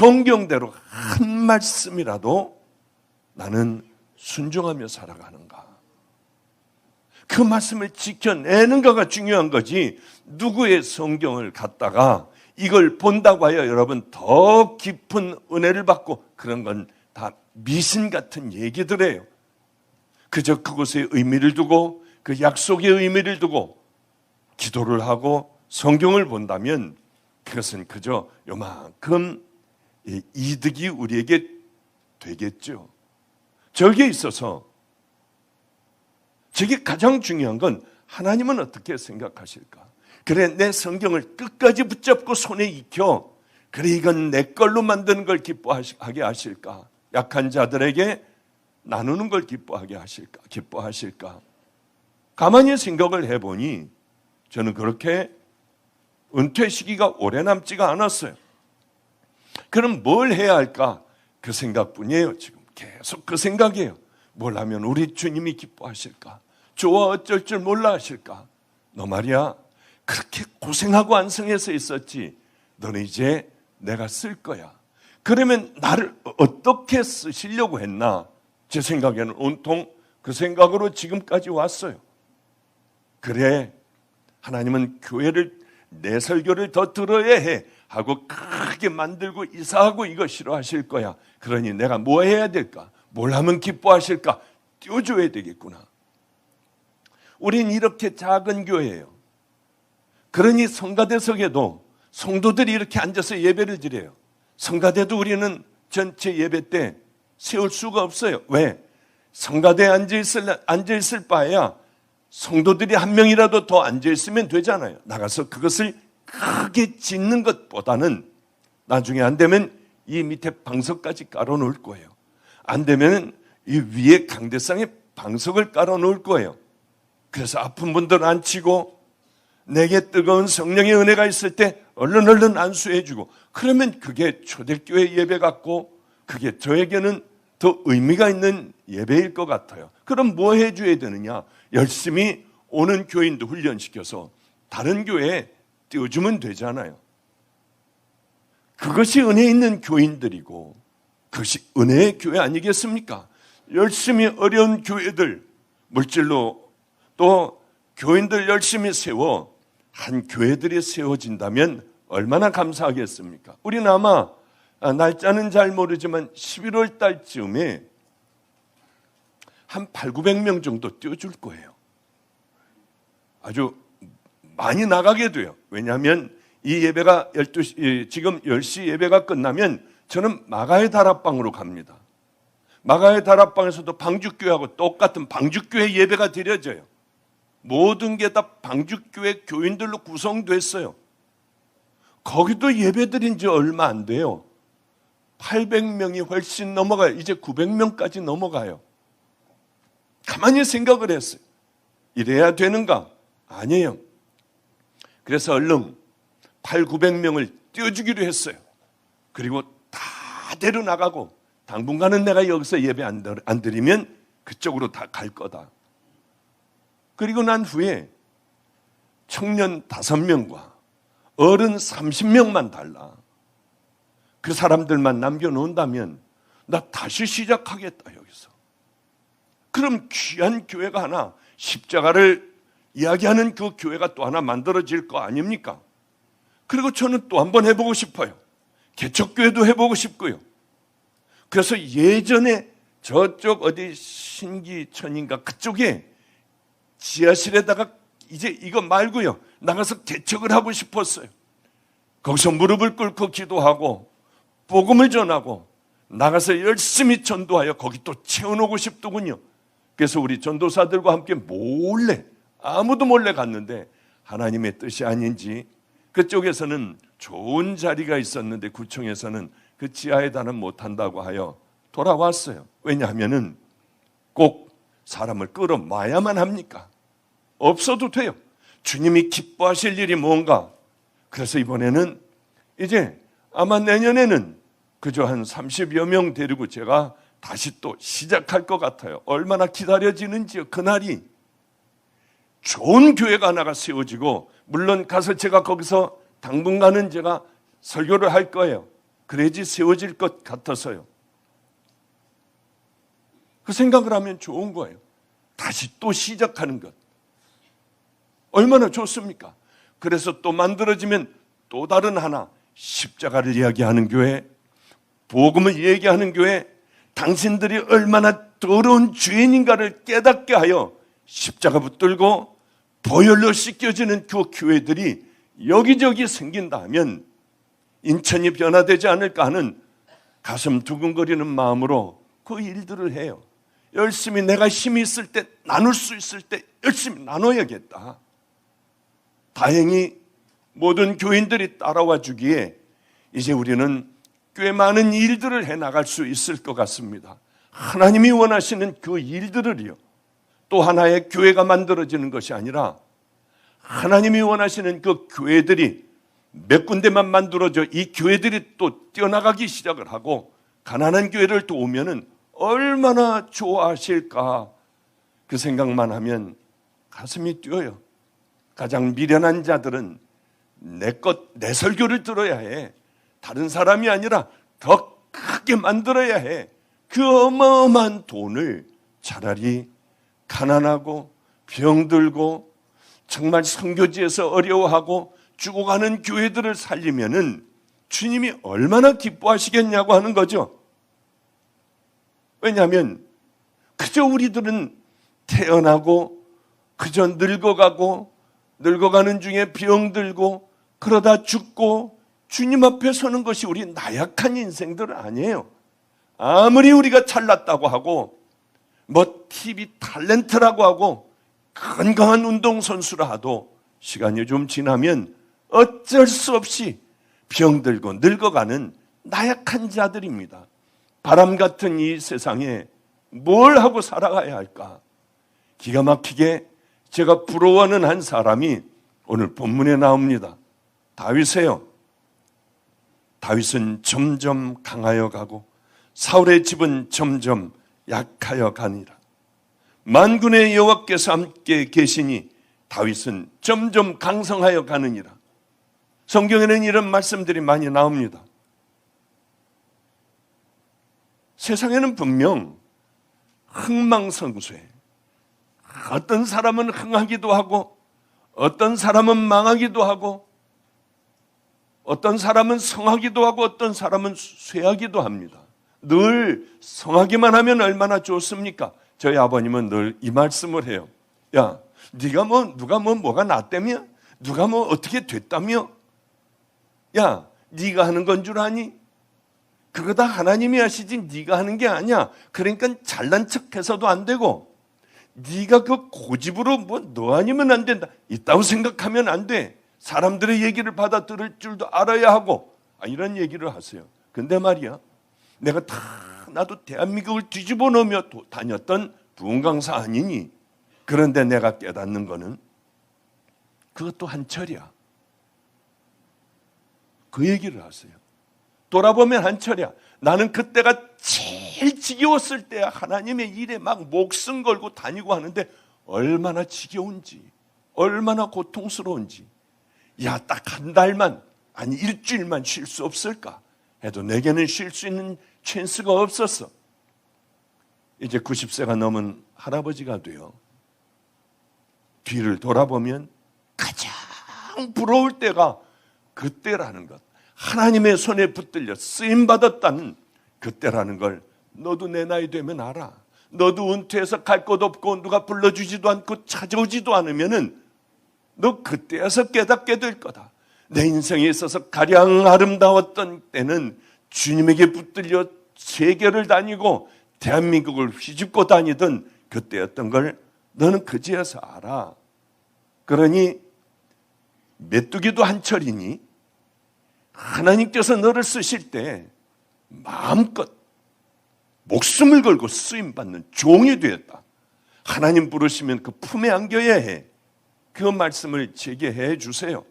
성경대로 한 말씀이라도 나는 순종하며 살아가는가? 그 말씀을 지켜내는가가 중요한 거지, 누구의 성경을 갖다가 이걸 본다고 하여 여러분 더 깊은 은혜를 받고, 그런 건 다 미신 같은 얘기들이에요. 그저 그곳에 의미를 두고, 그 약속의 의미를 두고 기도를 하고 성경을 본다면 그것은 그저 요만큼 이득이 우리에게 되겠죠. 저기에 있어서 저게 가장 중요한 건, 하나님은 어떻게 생각하실까? 그래, 내 성경을 끝까지 붙잡고 손에 익혀, 그래 이건 내 걸로 만드는 걸 기뻐하게 하실까? 약한 자들에게 나누는 걸 기뻐하실까? 가만히 생각을 해보니 저는 그렇게 은퇴 시기가 오래 남지가 않았어요. 그럼 뭘 해야 할까? 그 생각뿐이에요. 지금 계속 그 생각이에요. 뭘 하면 우리 주님이 기뻐하실까? 좋아 어쩔 줄 몰라 하실까? 너 말이야, 그렇게 고생하고 안성해서 있었지. 너는 이제 내가 쓸 거야. 그러면 나를 어떻게 쓰시려고 했나? 제 생각에는 온통 그 생각으로 지금까지 왔어요. 그래, 하나님은 교회를, 내 설교를 더 들어야 해 하고 크게 만들고 이사하고 이거 싫어하실 거야. 그러니 내가 뭐 해야 될까? 뭘 하면 기뻐하실까? 띄워줘야 되겠구나. 우린 이렇게 작은 교회예요. 그러니 성가대석에도 성도들이 이렇게 앉아서 예배를 드려요. 성가대도 우리는 전체 예배 때 세울 수가 없어요. 왜? 성가대에 앉아있을 바에야 성도들이 한 명이라도 더 앉아있으면 되잖아요. 나가서 그것을 크게 짓는 것보다는 나중에 안 되면 이 밑에 방석까지 깔아놓을 거예요. 안 되면 이 위에 강대상에 방석을 깔아놓을 거예요. 그래서 아픈 분들 앉히고, 내게 뜨거운 성령의 은혜가 있을 때 얼른 안수해주고, 그러면 그게 초대교회 예배 같고, 그게 저에게는 더 의미가 있는 예배일 것 같아요. 그럼 뭐 해줘야 되느냐? 열심히 오는 교인도 훈련시켜서 다른 교회에 띄워주면 되잖아요. 그것이 은혜 있는 교인들이고, 그것이 은혜의 교회 아니겠습니까? 열심히 어려운 교회들, 물질로 또 교인들 열심히 세워 한 교회들이 세워진다면 얼마나 감사하겠습니까? 우리는 아마 날짜는 잘 모르지만 11월 달쯤에 한 800~900명 정도 띄워줄 거예요. 아주 많이 나가게 돼요. 왜냐하면 이 예배가 지금 10시 예배가 끝나면 저는 마가의 다락방으로 갑니다. 마가의 다락방에서도 방주교회하고 똑같은 방주교회 예배가 드려져요. 모든 게 다 방주교회 교인들로 구성됐어요. 거기도 예배드린 지 얼마 안 돼요. 800명이 훨씬 넘어가요. 이제 900명까지 넘어가요. 가만히 생각을 했어요. 이래야 되는가? 아니에요. 그래서 얼른 800~900명을 띄워주기로 했어요. 그리고 다 데려나가고, 당분간은 내가 여기서 예배 안 드리면 그쪽으로 다 갈 거다. 그리고 난 후에 청년 5명과 어른 30명만 달라. 그 사람들만 남겨놓는다면 나 다시 시작하겠다 여기서. 그럼 귀한 교회가 하나, 십자가를 이야기하는 그 교회가 또 하나 만들어질 거 아닙니까? 그리고 저는 또 한번 해보고 싶어요. 개척교회도 해보고 싶고요. 그래서 예전에 저쪽 어디 신기천인가 그쪽에 지하실에다가 이제 이거 말고요, 나가서 개척을 하고 싶었어요. 거기서 무릎을 꿇고 기도하고 복음을 전하고 나가서 열심히 전도하여 거기 또 채워놓고 싶더군요. 그래서 우리 전도사들과 함께 몰래, 아무도 몰래 갔는데 하나님의 뜻이 아닌지 그쪽에서는 좋은 자리가 있었는데 구청에서는 그 지하에다는 못한다고 하여 돌아왔어요. 왜냐하면은 꼭 사람을 끌어마야만 합니까? 없어도 돼요. 주님이 기뻐하실 일이 뭔가. 그래서 이번에는 이제 아마 내년에는 그저 한 30여 명 데리고 제가 다시 또 시작할 것 같아요. 얼마나 기다려지는지요. 그날이 좋은 교회가 하나가 세워지고, 물론 가서 제가 거기서 당분간은 제가 설교를 할 거예요. 그래야지 세워질 것 같아서요. 그 생각을 하면 좋은 거예요. 다시 또 시작하는 것. 얼마나 좋습니까? 그래서 또 만들어지면 또 다른 하나, 십자가를 이야기하는 교회, 복음을 얘기하는 교회, 당신들이 얼마나 더러운 죄인인가를 깨닫게 하여 십자가 붙들고 보혈로 씻겨지는 그 교회들이 여기저기 생긴다 하면 인천이 변화되지 않을까 하는 가슴 두근거리는 마음으로 그 일들을 해요. 열심히 내가 힘이 있을 때, 나눌 수 있을 때 열심히 나눠야겠다. 다행히 모든 교인들이 따라와 주기에 이제 우리는 꽤 많은 일들을 해나갈 수 있을 것 같습니다. 하나님이 원하시는 그 일들을요, 또 하나의 교회가 만들어지는 것이 아니라 하나님이 원하시는 그 교회들이 몇 군데만 만들어져 이 교회들이 또 뛰어나가기 시작을 하고 가난한 교회를 또 오면은 얼마나 좋아하실까, 그 생각만 하면 가슴이 뛰어요. 가장 미련한 자들은 내 설교를 들어야 해. 다른 사람이 아니라 더 크게 만들어야 해. 그 어마어마한 돈을 차라리 가난하고 병들고 정말 선교지에서 어려워하고 죽어가는 교회들을 살리면은 주님이 얼마나 기뻐하시겠냐고 하는 거죠. 왜냐하면 그저 우리들은 태어나고 그저 늙어가는 중에 병들고 그러다 죽고 주님 앞에 서는 것이 우리 나약한 인생들은 아니에요. 아무리 우리가 잘났다고 하고 뭐 TV 탤런트라고 하고 건강한 운동선수라 하도 시간이 좀 지나면 어쩔 수 없이 병들고 늙어가는 나약한 자들입니다. 바람 같은 이 세상에 뭘 하고 살아가야 할까? 기가 막히게 제가 부러워하는 한 사람이 오늘 본문에 나옵니다. 다윗이에요. 다윗은 점점 강하여 가고 사울의 집은 점점 약하여 가니라. 만군의 여호와께서 함께 계시니 다윗은 점점 강성하여 가느니라. 성경에는 이런 말씀들이 많이 나옵니다. 세상에는 분명 흥망성쇠, 어떤 사람은 흥하기도 하고 어떤 사람은 망하기도 하고 어떤 사람은 성하기도 하고 어떤 사람은 쇠하기도 합니다. 늘 성하기만 하면 얼마나 좋습니까? 저희 아버님은 늘 이 말씀을 해요. 야, 네가 누가 뭐가 났다며? 누가 어떻게 됐다며? 야, 네가 하는 건 줄 아니? 그거 다 하나님이 하시지 네가 하는 게 아니야. 그러니까 잘난 척해서도 안 되고 네가 그 고집으로 너 아니면 안 된다, 있다고 생각하면 안 돼. 사람들의 얘기를 받아들일 줄도 알아야 하고, 이런 얘기를 하세요. 근데 말이야, 내가 나도 대한민국을 뒤집어 놓으며 다녔던 부흥강사 아니니? 그런데 내가 깨닫는 거는 그것도 한철이야. 그 얘기를 하세요. 돌아보면 한철이야. 나는 그때가 제일 지겨웠을 때야. 하나님의 일에 막 목숨 걸고 다니고 하는데 얼마나 지겨운지, 얼마나 고통스러운지. 야, 딱 한 달만, 아니 일주일만 쉴 수 없을까 해도 내게는 쉴 수 있는 찬스가 없었어. 이제 90세가 넘은 할아버지가 돼요. 뒤를 돌아보면 가장 부러울 때가 그때라는 것, 하나님의 손에 붙들려 쓰임받았다는 그때라는 걸 너도 내 나이 되면 알아. 너도 은퇴해서 갈 곳 없고 누가 불러주지도 않고 찾아오지도 않으면은 너 그때에서 깨닫게 될 거다. 내 인생에 있어서 가장 아름다웠던 때는 주님에게 붙들려 세계를 다니고 대한민국을 휘집고 다니던 그때였던 걸 너는 그제서 알아. 그러니 메뚜기도 한철이니 하나님께서 너를 쓰실 때 마음껏 목숨을 걸고 쓰임받는 종이 되었다. 하나님 부르시면 그 품에 안겨야 해. 그 말씀을 제게 해 주세요.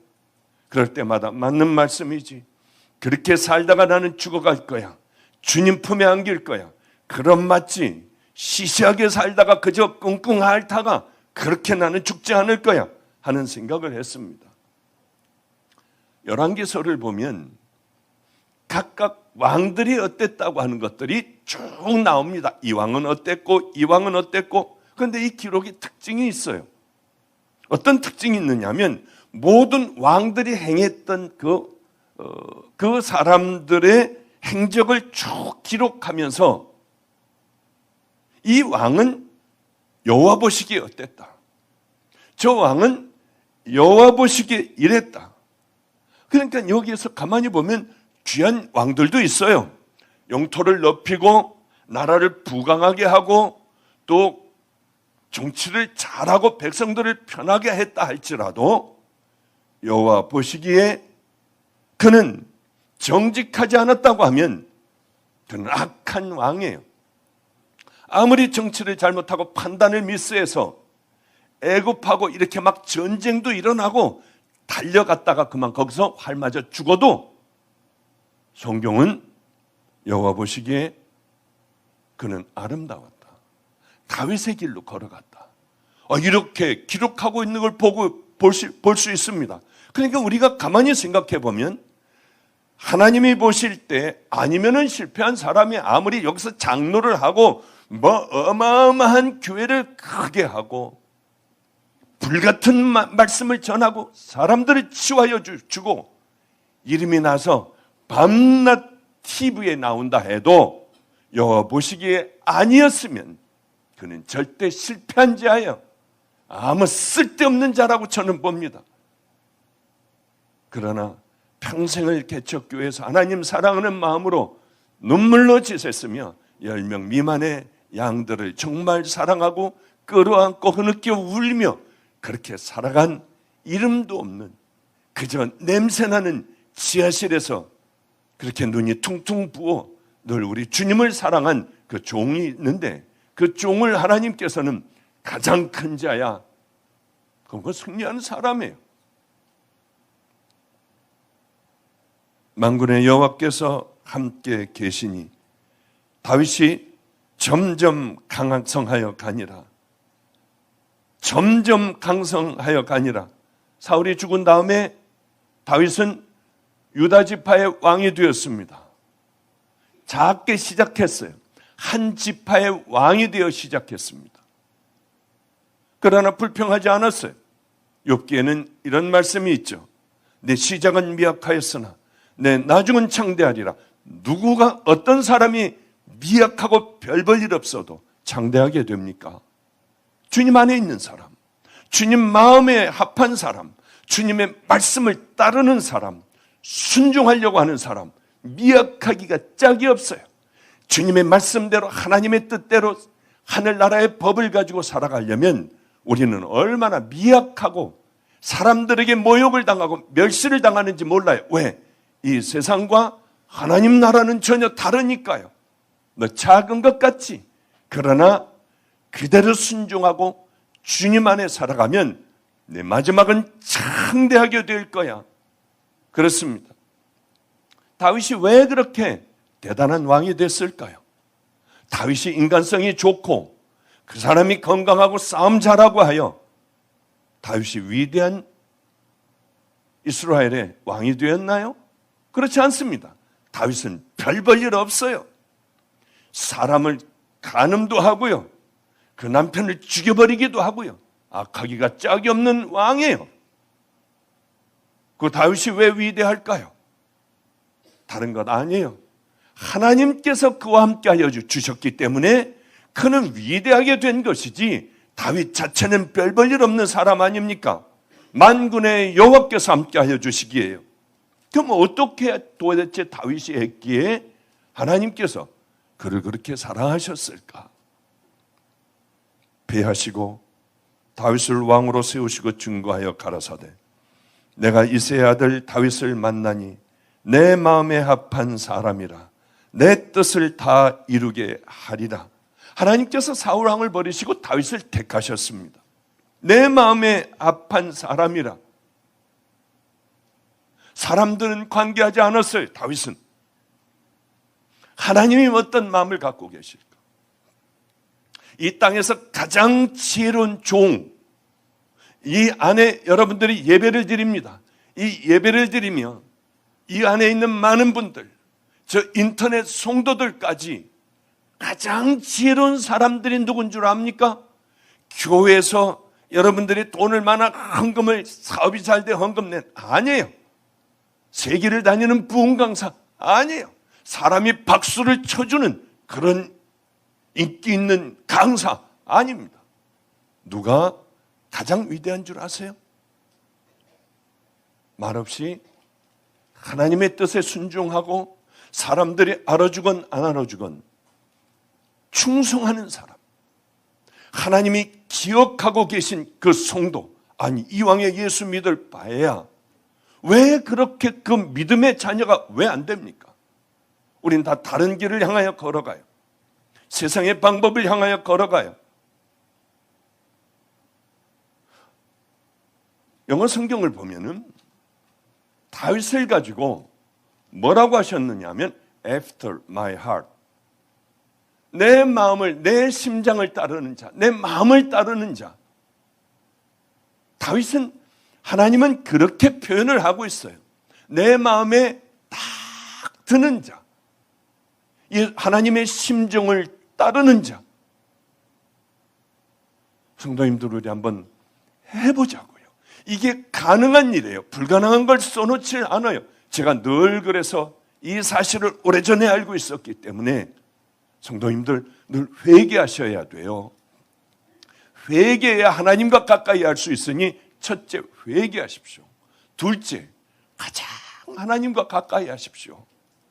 그럴 때마다 맞는 말씀이지. 그렇게 살다가 나는 죽어갈 거야. 주님 품에 안길 거야. 그럼 맞지. 시시하게 살다가 그저 끙끙 앓다가 그렇게 나는 죽지 않을 거야 하는 생각을 했습니다. 열왕기서를 보면 각각 왕들이 어땠다고 하는 것들이 쭉 나옵니다. 이 왕은 어땠고 이 왕은 어땠고. 그런데 이 기록이 특징이 있어요. 어떤 특징이 있느냐면 모든 왕들이 행했던 그 사람들의 행적을 쭉 기록하면서 이 왕은 여호와 보시기에 어땠다. 저 왕은 여호와 보시기에 이랬다. 그러니까 여기에서 가만히 보면 귀한 왕들도 있어요. 영토를 넓히고 나라를 부강하게 하고 또 정치를 잘하고 백성들을 편하게 했다 할지라도 여호와 보시기에 그는 정직하지 않았다고 하면 그는 악한 왕이에요. 아무리 정치를 잘못하고 판단을 미스해서 애굽하고 이렇게 막 전쟁도 일어나고 달려갔다가 그만 거기서 활 맞아 죽어도 성경은 여호와 보시기에 그는 아름다웠다. 다윗의 길로 걸어갔다. 이렇게 기록하고 있는 걸 보고 볼 수 있습니다. 그러니까 우리가 가만히 생각해 보면 하나님이 보실 때 아니면은 실패한 사람이 아무리 여기서 장로를 하고 뭐 어마어마한 교회를 크게 하고 불같은 말씀을 전하고 사람들을 치유하여 주고 이름이 나서 밤낮 TV에 나온다 해도 여호와 보시기에 아니었으면 그는 절대 실패한 자예요. 아무 쓸데없는 자라고 저는 봅니다. 그러나 평생을 개척교회에서 하나님 사랑하는 마음으로 눈물로 지샜으며 10명 미만의 양들을 정말 사랑하고 끌어안고 흐느껴 울며 그렇게 살아간 이름도 없는 그저 냄새나는 지하실에서 그렇게 눈이 퉁퉁 부어 늘 우리 주님을 사랑한 그 종이 있는데 그 종을 하나님께서는 가장 큰 자야. 그건 승리하는 사람이에요. 만군의 여호와께서 함께 계시니 다윗이 점점 강성하여 가니라. 점점 강성하여 가니라. 사울이 죽은 다음에 다윗은 유다 지파의 왕이 되었습니다. 작게 시작했어요. 한 지파의 왕이 되어 시작했습니다. 그러나 불평하지 않았어요. 욥기에는 이런 말씀이 있죠. 내 시작은 미약하였으나 내 나중은 창대하리라. 누구가 어떤 사람이 미약하고 별 볼 일 없어도 창대하게 됩니까? 주님 안에 있는 사람, 주님 마음에 합한 사람, 주님의 말씀을 따르는 사람, 순종하려고 하는 사람, 미약하기가 짝이 없어요. 주님의 말씀대로 하나님의 뜻대로 하늘나라의 법을 가지고 살아가려면 우리는 얼마나 미약하고 사람들에게 모욕을 당하고 멸시를 당하는지 몰라요. 왜? 이 세상과 하나님 나라는 전혀 다르니까요. 너 작은 것 같지? 그러나 그대로 순종하고 주님 안에 살아가면 내 마지막은 창대하게 될 거야. 그렇습니다. 다윗이 왜 그렇게 대단한 왕이 됐을까요? 다윗이 인간성이 좋고 그 사람이 건강하고 싸움 잘하고 하여 다윗이 위대한 이스라엘의 왕이 되었나요? 그렇지 않습니다. 다윗은 별 볼 일 없어요. 사람을 간음도 하고요. 그 남편을 죽여버리기도 하고요. 악하기가 짝이 없는 왕이에요. 그 다윗이 왜 위대할까요? 다른 것 아니에요. 하나님께서 그와 함께 하여 주셨기 때문에 그는 위대하게 된 것이지 다윗 자체는 별 볼 일 없는 사람 아닙니까? 만군의 여호와께서 함께 하여 주시기에요. 그럼 어떻게 도대체 다윗이 했기에 하나님께서 그를 그렇게 사랑하셨을까? 배하시고 다윗을 왕으로 세우시고 증거하여 가라사대 내가 이새의 아들 다윗을 만나니 내 마음에 합한 사람이라 내 뜻을 다 이루게 하리라. 하나님께서 사울 왕을 버리시고 다윗을 택하셨습니다. 내 마음에 합한 사람이라. 사람들은 관계하지 않았어요. 다윗은 하나님이 어떤 마음을 갖고 계실까? 이 땅에서 가장 지혜로운 종, 이 안에 여러분들이 예배를 드립니다. 이 예배를 드리며 이 안에 있는 많은 분들, 저 인터넷 성도들까지 가장 지혜로운 사람들이 누군 줄 압니까? 교회에서 여러분들이 돈을 많아 헌금을, 사업이 잘 돼 헌금 낸, 아니에요. 세계를 다니는 부흥 강사, 아니에요. 사람이 박수를 쳐주는 그런 인기 있는 강사, 아닙니다. 누가 가장 위대한 줄 아세요? 말없이 하나님의 뜻에 순종하고 사람들이 알아주건 안 알아주건 충성하는 사람, 하나님이 기억하고 계신 그 성도, 아니 이왕에 예수 믿을 바에야 왜 그렇게 그 믿음의 자녀가 왜 안 됩니까? 우린 다 다른 길을 향하여 걸어가요. 세상의 방법을 향하여 걸어가요. 영어 성경을 보면은 다윗을 가지고 뭐라고 하셨느냐 하면 after my heart, 내 마음을, 내 심장을 따르는 자, 내 마음을 따르는 자. 다윗은, 하나님은 그렇게 표현을 하고 있어요. 내 마음에 딱 드는 자, 하나님의 심정을 따르는 자. 성도님들, 우리 한번 해보자고요. 이게 가능한 일이에요. 불가능한 걸 써놓지 않아요. 제가 늘 그래서 이 사실을 오래전에 알고 있었기 때문에 성도님들 늘 회개하셔야 돼요. 회개해야 하나님과 가까이 할 수 있으니 첫째, 회개하십시오. 둘째, 가장 하나님과 가까이 하십시오.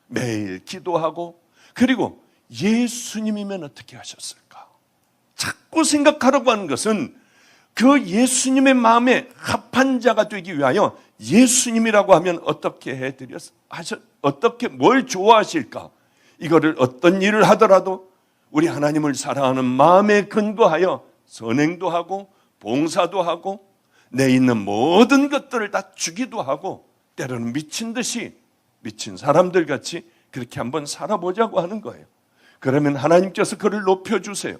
매일 기도하고, 그리고 예수님이면 어떻게 하셨을까? 자꾸 생각하려고 하는 것은 그 예수님의 마음에 합한 자가 되기 위하여 예수님이라고 하면 어떻게 어떻게 뭘 좋아하실까? 이거를 어떤 일을 하더라도 우리 하나님을 사랑하는 마음에 근거하여 선행도 하고 봉사도 하고 내 있는 모든 것들을 다 주기도 하고 때로는 미친 듯이 미친 사람들 같이 그렇게 한번 살아보자고 하는 거예요. 그러면 하나님께서 그를 높여주세요.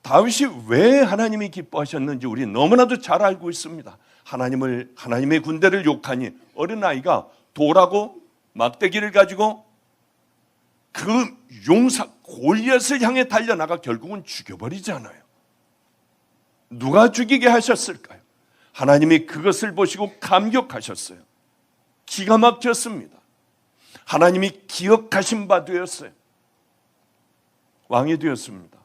다윗이 왜 하나님이 기뻐하셨는지 우리 너무나도 잘 알고 있습니다. 하나님의 군대를 욕하니 어린아이가 돌하고 막대기를 가지고 그 용사 골리앗을 향해 달려나가 결국은 죽여버리잖아요. 누가 죽이게 하셨을까요? 하나님이 그것을 보시고 감격하셨어요. 기가 막혔습니다. 하나님이 기억하신 바 되었어요. 왕이 되었습니다.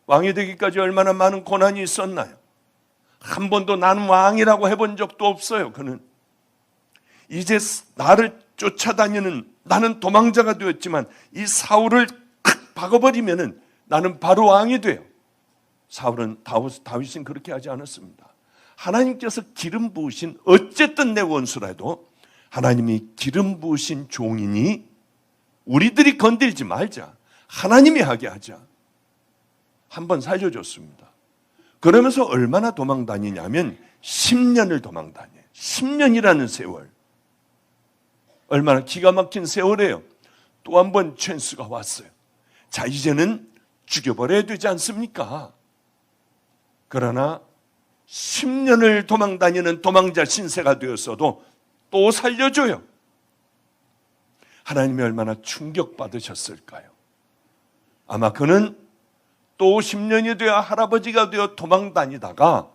왕이 되기까지 얼마나 많은 고난이 있었나요? 한 번도 나는 왕이라고 해본 적도 없어요. 그는 이제 나를 쫓아다니는, 나는 도망자가 되었지만 이 사울을 탁 박아버리면은 나는 바로 왕이 돼요. 다윗은 그렇게 하지 않았습니다. 하나님께서 기름 부으신, 어쨌든 내 원수라도 하나님이 기름 부으신 종이니 우리들이 건들지 말자, 하나님이 하게 하자. 한번 살려줬습니다. 그러면서 얼마나 도망다니냐면 10년을 도망다녀요. 10년이라는 세월. 얼마나 기가 막힌 세월이에요. 또 한 번 찬스가 왔어요. 자, 이제는 죽여버려야 되지 않습니까? 그러나 10년을 도망다니는 도망자 신세가 되었어도 또 살려줘요. 하나님이 얼마나 충격받으셨을까요? 아마 그는 또 10년이 되어 할아버지가 되어 도망다니다가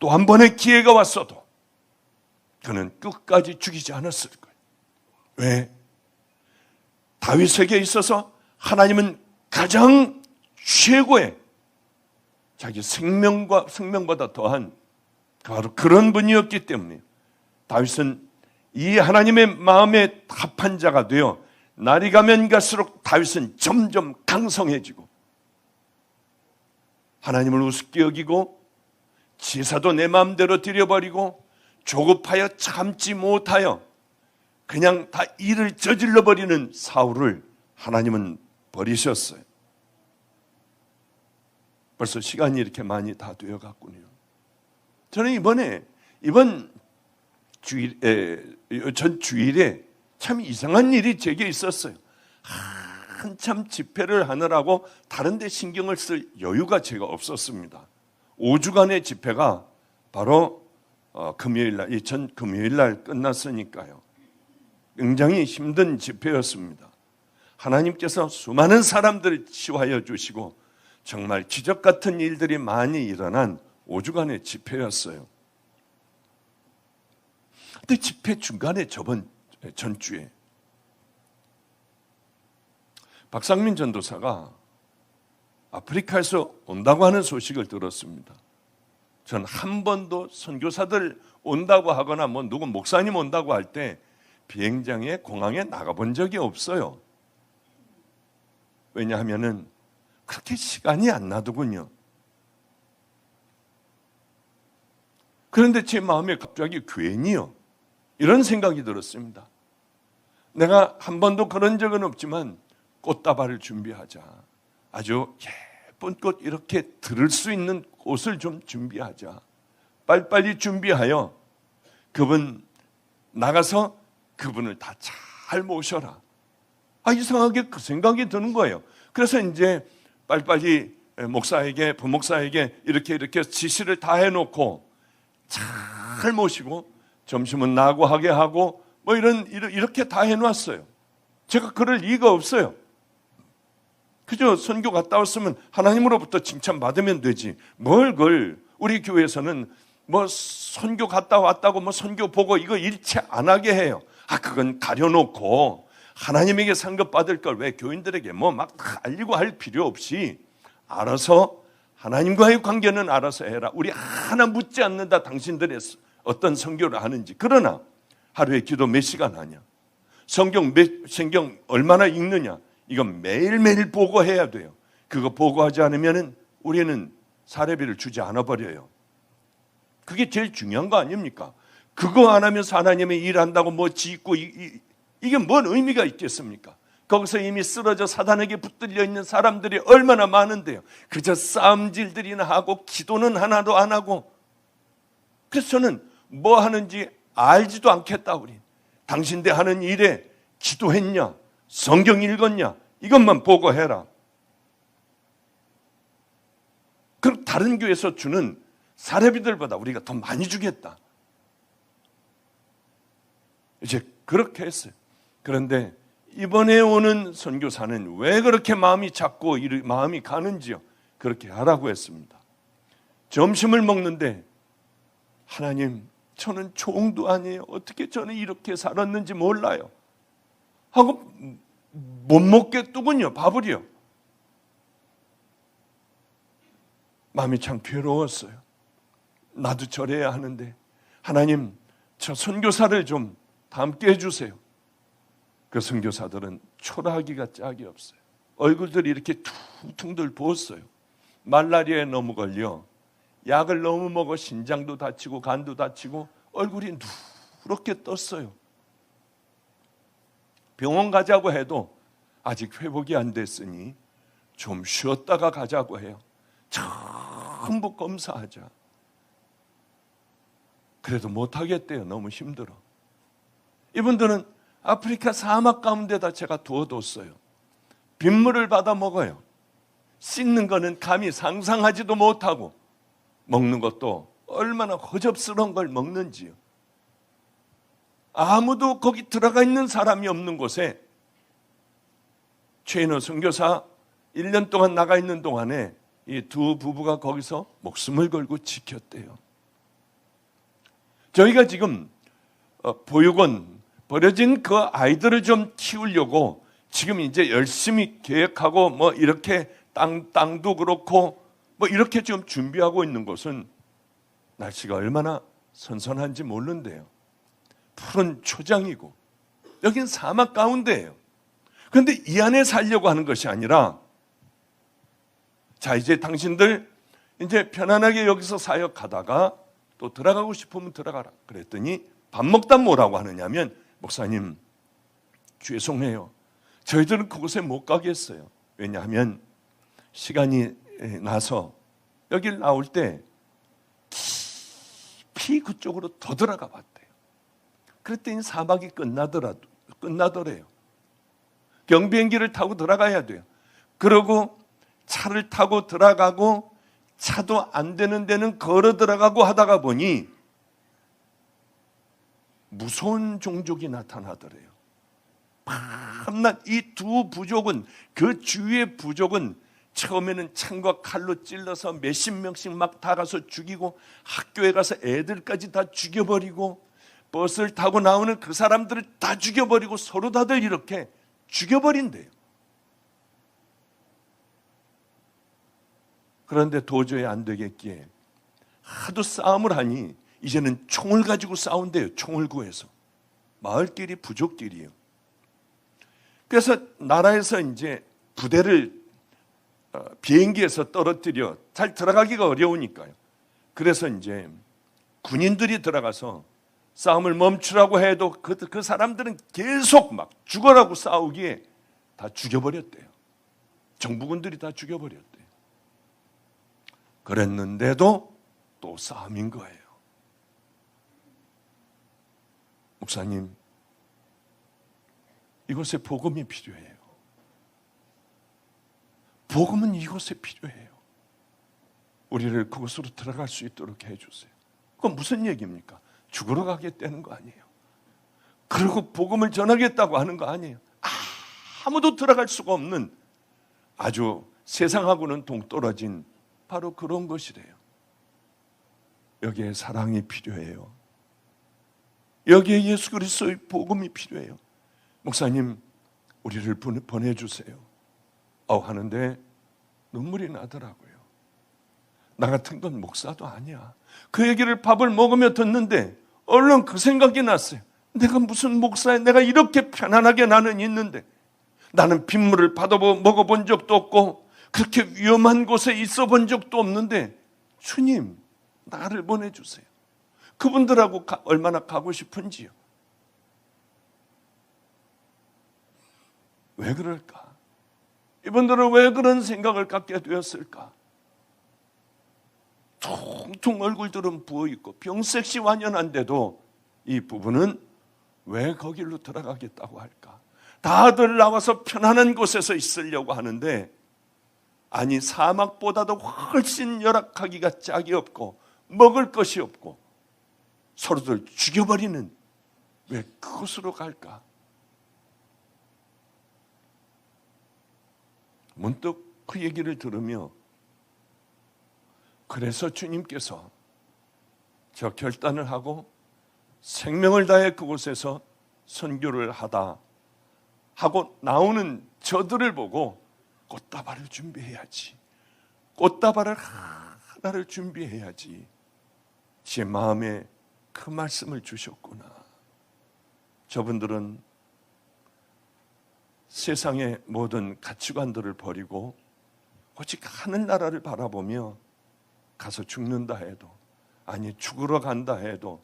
또 한 번의 기회가 왔어도 그는 끝까지 죽이지 않았을 거예요. 왜? 다윗에게 있어서 하나님은 가장 최고의 자기 생명보다 더한 바로 그런 분이었기 때문에 다윗은 이 하나님의 마음에 합한 자가 되어 날이 가면 갈수록 다윗은 점점 강성해지고 하나님을 우습게 여기고 제사도 내 마음대로 드려버리고 조급하여 참지 못하여 그냥 다 일을 저질러 버리는 사울을 하나님은 버리셨어요. 벌써 시간이 이렇게 많이 다 되어갔군요. 저는 이번 전 주일에 참 이상한 일이 제게 있었어요. 한참 집회를 하느라고 다른 데 신경을 쓸 여유가 제가 없었습니다. 5주간의 집회가 바로 금요일 날, 전 금요일 날 끝났으니까요. 굉장히 힘든 집회였습니다. 하나님께서 수많은 사람들을 치유하여 주시고 정말 기적 같은 일들이 많이 일어난 5주간의 집회였어요. 근데 집회 중간에 전주에 박상민 전도사가 아프리카에서 온다고 하는 소식을 들었습니다. 전 한 번도 선교사들 온다고 하거나 누구 목사님 온다고 할 때 비행장에 공항에 나가본 적이 없어요. 왜냐하면은 그렇게 시간이 안 나더군요. 그런데 제 마음에 갑자기 괜히요 이런 생각이 들었습니다. 내가 한 번도 그런 적은 없지만 꽃다발을 준비하자. 아주 예쁜 꽃 이렇게 들을 수 있는 옷을 좀 준비하자. 빨리빨리 준비하여 그분 나가서 그분을 다 잘 모셔라. 이상하게 그 생각이 드는 거예요. 그래서 이제 빨리빨리 목사에게 부목사에게 이렇게 지시를 다 해놓고 잘 모시고 점심은 나고하게 하고 이렇게 다 해놨어요. 제가 그럴 리가 없어요. 그저 선교 갔다 왔으면 하나님으로부터 칭찬받으면 되지. 뭘 그걸 우리 교회에서는 선교 갔다 왔다고 선교 보고 이거 일체 안 하게 해요. 그건 가려놓고 하나님에게 상급 받을 걸 왜 교인들에게 막 알리고 할 필요 없이 알아서 하나님과의 관계는 알아서 해라. 우리 하나 묻지 않는다. 당신들의 어떤 선교를 하는지. 그러나 하루에 기도 몇 시간 하냐? 성경 얼마나 읽느냐? 이건 매일매일 보고해야 돼요. 그거 보고하지 않으면 우리는 사례비를 주지 않아 버려요. 그게 제일 중요한 거 아닙니까? 그거 안 하면서 하나님의 일한다고 짓고 이게 뭔 의미가 있겠습니까? 거기서 이미 쓰러져 사단에게 붙들려 있는 사람들이 얼마나 많은데요. 그저 싸움질들이나 하고 기도는 하나도 안 하고. 그래서 저는 뭐 하는지 알지도 않겠다. 우리 당신들 하는 일에 기도했냐, 성경 읽었냐, 이것만 보고해라. 그럼 다른 교회에서 주는 사례비들보다 우리가 더 많이 주겠다. 이제 그렇게 했어요. 그런데 이번에 오는 선교사는 왜 그렇게 마음이 작고 마음이 가는지요? 그렇게 하라고 했습니다. 점심을 먹는데 하나님, 저는 종도 아니에요. 어떻게 저는 이렇게 살았는지 몰라요. 하고 못 먹겠더군요. 밥을요. 마음이 참 괴로웠어요. 나도 저래야 하는데 하나님, 저 선교사를 좀 닮게 해주세요. 그 선교사들은 초라하기가 짝이 없어요. 얼굴들이 이렇게 퉁퉁들 부었어요. 말라리아에 너무 걸려 약을 너무 먹어 신장도 다치고 간도 다치고 얼굴이 누렇게 떴어요. 병원 가자고 해도 아직 회복이 안 됐으니 좀 쉬었다가 가자고 해요. 전부 검사하자. 그래도 못하겠대요. 너무 힘들어. 이분들은 아프리카 사막 가운데다 제가 두어뒀어요. 빗물을 받아 먹어요. 씻는 거는 감히 상상하지도 못하고 먹는 것도 얼마나 허접스러운 걸 먹는지요. 아무도 거기 들어가 있는 사람이 없는 곳에 최인호 선교사 1년 동안 나가 있는 동안에 이 두 부부가 거기서 목숨을 걸고 지켰대요. 저희가 지금 보육원 버려진 그 아이들을 좀 키우려고 지금 이제 열심히 계획하고 이렇게 땅도 그렇고 이렇게 지금 준비하고 있는 곳은 날씨가 얼마나 선선한지 모른대요. 푸른 초장이고 여긴 사막 가운데예요. 그런데 이 안에 살려고 하는 것이 아니라 자, 이제 당신들 이제 편안하게 여기서 사역하다가 또 들어가고 싶으면 들어가라. 그랬더니 밥 먹다 뭐라고 하느냐면 목사님 죄송해요. 저희들은 그곳에 못 가겠어요. 왜냐하면 시간이 나서 여길 나올 때 깊이 그쪽으로 더 들어가 봤대요. 그랬더니 사막이 끝나더래요. 경비행기를 타고 들어가야 돼요. 그러고 차를 타고 들어가고 차도 안 되는 데는 걸어 들어가고 하다가 보니 무서운 종족이 나타나더래요. 밤낮 이 두 부족은, 그 주위의 부족은 처음에는 창과 칼로 찔러서 몇십 명씩 막 다 가서 죽이고, 학교에 가서 애들까지 다 죽여버리고, 버스를 타고 나오는 그 사람들을 다 죽여버리고, 서로 다들 이렇게 죽여버린대요. 그런데 도저히 안 되겠기에 하도 싸움을 하니 이제는 총을 가지고 싸운대요. 총을 구해서. 마을끼리, 부족끼리요. 그래서 나라에서 이제 부대를 비행기에서 떨어뜨려, 잘 들어가기가 어려우니까요. 그래서 이제 군인들이 들어가서 싸움을 멈추라고 해도 그 사람들은 계속 막 죽어라고 싸우기에 다 죽여버렸대요. 정부군들이 다 죽여버렸대요. 그랬는데도 또 싸움인 거예요. 목사님, 이곳에 복음이 필요해요. 복음은 이곳에 필요해요. 우리를 그곳으로 들어갈 수 있도록 해주세요. 그건 무슨 얘기입니까? 죽으러 가겠다는 거 아니에요. 그리고 복음을 전하겠다고 하는 거 아니에요. 아무도 들어갈 수가 없는 아주 세상하고는 동떨어진 바로 그런 것이래요. 여기에 사랑이 필요해요. 여기에 예수 그리스도의 복음이 필요해요. 목사님, 우리를 보내주세요. 하는데 눈물이 나더라고요. 나 같은 건 목사도 아니야. 그 얘기를 밥을 먹으며 듣는데 얼른 그 생각이 났어요. 내가 무슨 목사야? 내가 이렇게 편안하게 나는 있는데, 나는 빗물을 받아 먹어본 적도 없고 그렇게 위험한 곳에 있어 본 적도 없는데, 주님, 나를 보내주세요. 그분들하고 얼마나 가고 싶은지요. 왜 그럴까? 이분들은 왜 그런 생각을 갖게 되었을까? 통통 얼굴들은 부어있고 병색시 완연한데도 이 부부는 왜 거길로 들어가겠다고 할까? 다들 나와서 편안한 곳에서 있으려고 하는데, 아니, 사막보다도 훨씬 열악하기가 짝이 없고 먹을 것이 없고 서로들 죽여버리는, 왜 그곳으로 갈까? 문득 그 얘기를 들으며, 그래서 주님께서 저 결단을 하고 생명을 다해 그곳에서 선교를 하다 하고 나오는 저들을 보고 꽃다발을 준비해야지, 꽃다발을 하나를 준비해야지, 제 마음에 그 말씀을 주셨구나. 저분들은 세상의 모든 가치관들을 버리고 오직 하늘나라를 바라보며 가서 죽는다 해도, 아니 죽으러 간다 해도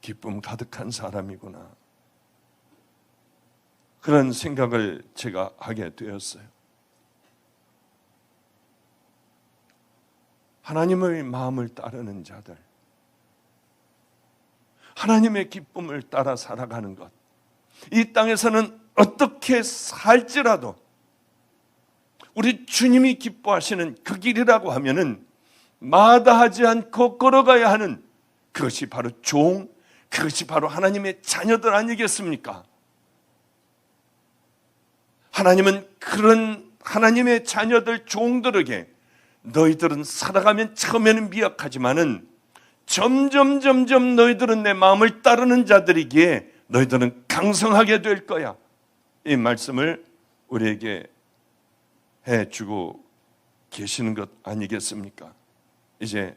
기쁨 가득한 사람이구나, 그런 생각을 제가 하게 되었어요. 하나님의 마음을 따르는 자들, 하나님의 기쁨을 따라 살아가는 것, 이 땅에서는 어떻게 살지라도 우리 주님이 기뻐하시는 그 길이라고 하면은 마다하지 않고 걸어가야 하는, 그것이 바로 그것이 바로 하나님의 자녀들 아니겠습니까? 하나님은 그런 하나님의 자녀들, 종들에게 너희들은 살아가면 처음에는 미약하지만은 점점 너희들은 내 마음을 따르는 자들이기에 너희들은 강성하게 될 거야, 이 말씀을 우리에게 해주고 계시는 것 아니겠습니까? 이제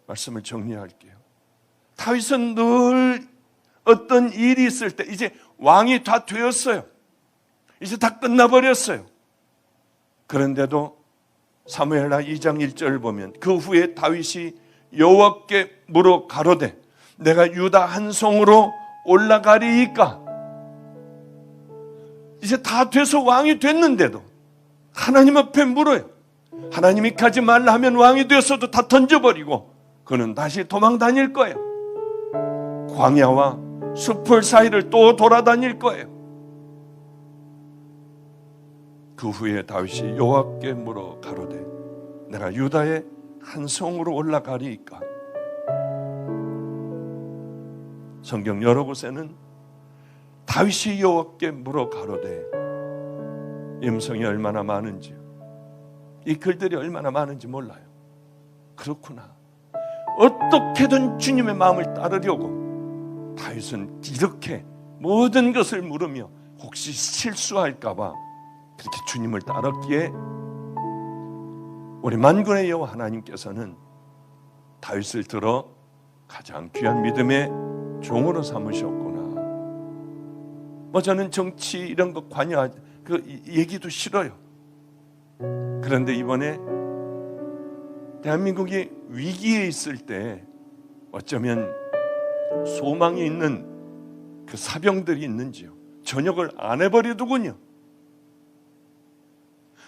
말씀을 정리할게요. 다윗은 늘 어떤 일이 있을 때, 이제 왕이 다 되었어요. 이제 다 끝나버렸어요. 그런데도 사무엘하 2장 1절을 보면, 그 후에 다윗이 여호와께 물어 가로되 내가 유다 한 성으로 올라가리이까. 이제 다 돼서 왕이 됐는데도 하나님 앞에 물어요. 하나님이 가지 말라 하면 왕이 되었어도 다 던져버리고 그는 다시 도망 다닐 거예요. 광야와 숲을 사이를 또 돌아다닐 거예요. 그 후에 다윗이 여호와께 물어 가로되 내가 유다의 한 성으로 올라가리이까. 성경 여러 곳에는 다윗이 여호와께 물어 가로되, 음성이 얼마나 많은지요. 이 글들이 얼마나 많은지 몰라요. 그렇구나. 어떻게든 주님의 마음을 따르려고 다윗은 이렇게 모든 것을 물으며 혹시 실수할까 봐 그렇게 주님을 따랐기에 우리 만군의 여호와 하나님께서는 다윗을 들어 가장 귀한 믿음의 종으로 삼으셨구나. 저는 정치 이런 거 관여하지 그 얘기도 싫어요. 그런데 이번에 대한민국이 위기에 있을 때 어쩌면 소망이 있는 그 사병들이 있는지요. 전역을 안 해버리더군요.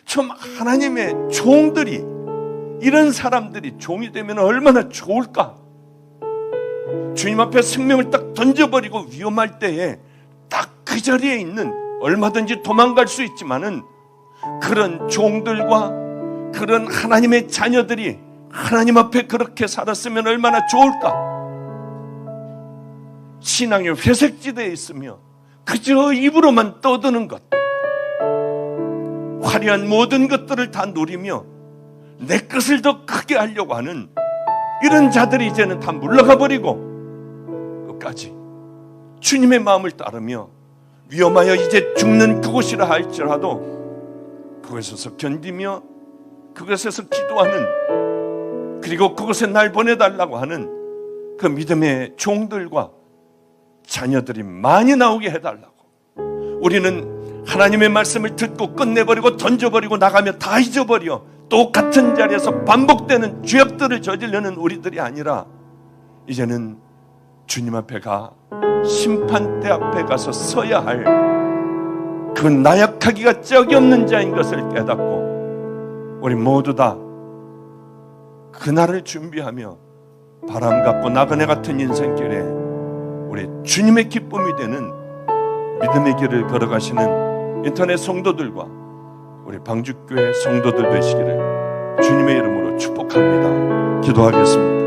참 하나님의 종들이, 이런 사람들이 종이 되면 얼마나 좋을까. 주님 앞에 생명을 딱 던져버리고 위험할 때에 딱 그 자리에 있는, 얼마든지 도망갈 수 있지만은 그런 종들과 그런 하나님의 자녀들이 하나님 앞에 그렇게 살았으면 얼마나 좋을까. 신앙의 회색지대에 있으며 그저 입으로만 떠드는 것, 화려한 모든 것들을 다 누리며 내 것을 더 크게 하려고 하는 이런 자들이 이제는 다 물러가 버리고 끝까지 주님의 마음을 따르며 위험하여 이제 죽는 그곳이라 할지라도 그곳에서 견디며 그곳에서 기도하는, 그리고 그곳에 날 보내달라고 하는 그 믿음의 종들과 자녀들이 많이 나오게 해달라고. 우리는 하나님의 말씀을 듣고 끝내버리고 던져버리고 나가며 다 잊어버려 똑같은 자리에서 반복되는 죄악들을 저지르는 우리들이 아니라 이제는 주님 앞에 가 심판대 앞에 가서 서야 할 그 나약하기가 짝이 없는 자인 것을 깨닫고 우리 모두 다 그날을 준비하며 바람 같고 나그네 같은 인생길에 우리 주님의 기쁨이 되는 믿음의 길을 걸어가시는 인터넷 성도들과 우리 방주교회 성도들 되시기를 주님의 이름으로 축복합니다. 기도하겠습니다.